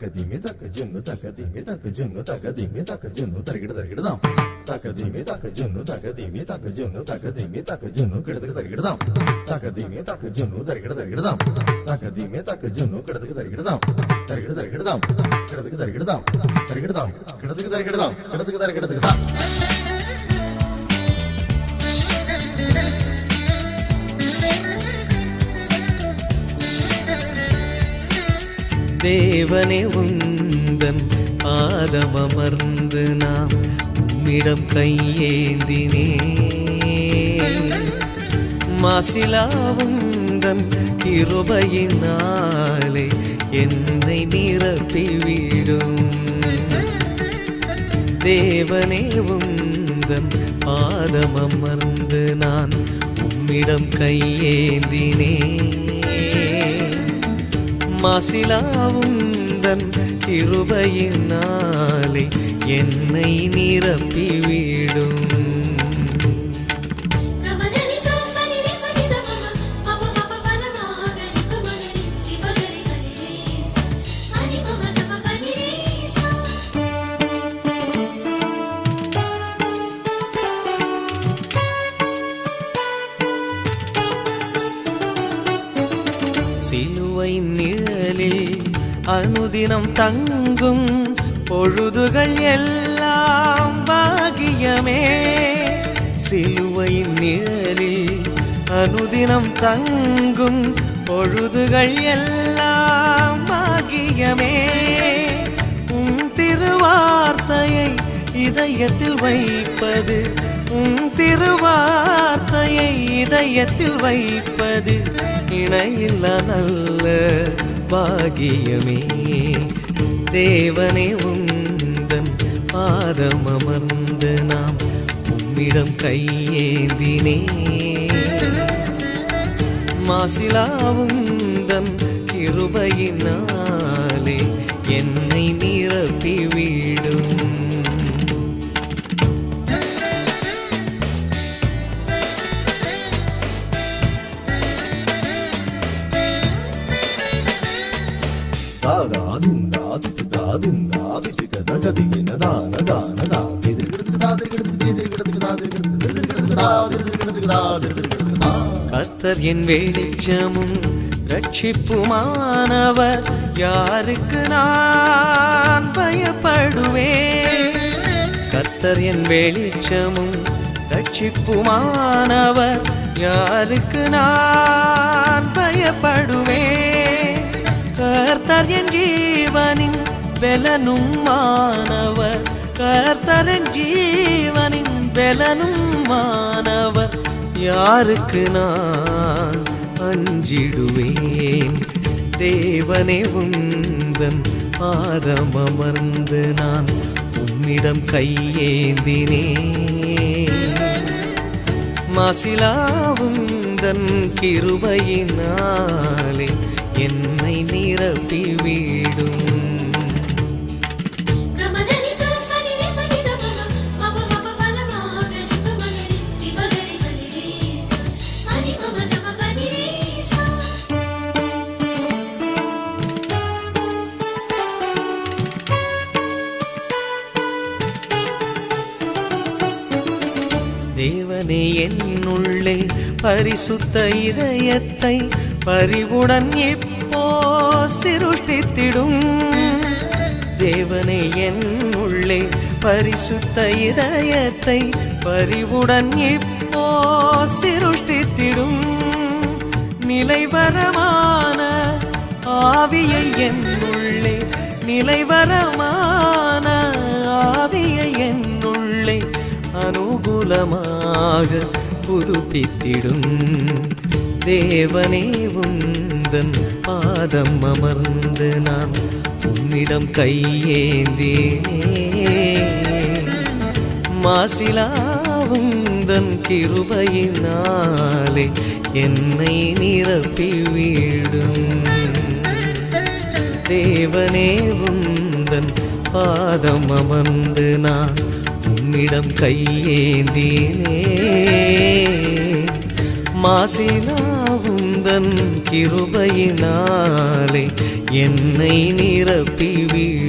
Takadimi takajunu takadimi takajunu takadimi takajunu tarigidam takadimi takajunu takadimi takajunu takadimi takajunu kidatarigidam takadimi takajunu tarigidam takadimi takajunu kidatarigidam tarigidam kidatarigidam kidatarigidam தேவனே உந்தன் பாதமமர்ந்து நாம் உம்மிடம் கையேந்தினே மாசிலா உந்தன் கிருபையினாலே என்னை நிரப்பிவிடும் தேவனே உந்தன் பாதமமர்ந்து நான் உம்மிடம் கையேந்தினே மாசிலாவுந்தன் கிருபையினாலே என்னை நிரப்பிவிடும் சிலுவை நிழலில் அனுதினம் தங்கும் பொழுதுகள் எல்லாம் பாக்கியமே சிலுவையின் நிழலில் அனுதினம் தங்கும் பொழுதுகள் எல்லாம் பாக்கியமே உன் திருவார்த்தையை இதயத்தில் வைப்பது உன் திருவார்த்தையை இதயத்தில் வைப்பது இணையில்ல நல்ல பாகியமே தேவனே உந்தன் பாதமமர்ந்து நாம் உம்மிடம் கையேந்தினே மாசிலா உந்தன் கிருபையினாலே என்னை நிரப்பிவிடும் கர்த்தர் என் வெளிச்சமும் ரட்சிப்புமானவர் யாருக்கு நான் பயப்படுவேன் கர்த்தர் என் வெளிச்சமும் ரட்சிப்புமானவர் யாருக்கு நான் பயப்படுவேன் கர்த்தர் என் ஜீவனின் பெலனும் மானவர் கர்த்தர் என் ஜீவனின் பெலனும் மானவர் யாருக்கு நான் அஞ்சிடுவேன் தேவனே உந்தன் பாதமமர்ந்து நான் உம்மிடம் கையேந்தினே மாசிலா உந்தன் கிருபையினாலே என்னை நிரப்பிவிடும் தேவனே என்னுள்ளே பரிசுத்த இதயத்தை பரிவுடன் இப்போ சிருஷ்டித்திடும் தேவனே என்னுள்ளே பரிசுத்த இதயத்தை பரிவுடன் இப்போ சிருஷ்டித்திடும் நிலைவரமான ஆவியை என்னுள்ளே நிலைவரமான ஆவியை என்னுள்ளே அனுகூலமாக புதுப்பித்திடும் தேவனே உந்தன் பாதம் அமர்ந்து நான் உம்மிடம் கையேந்தினே மாசிலா உந்தன் கிருபையினாலே என்னை நிரப்பிவிடும் தேவனே உந்தன் பாதம் அமர்ந்து நான் உம்மிடம் கையேந்தினே மாசிலா உந்தன் கிருபையினாலே என்னை நிரப்பிவிடும்.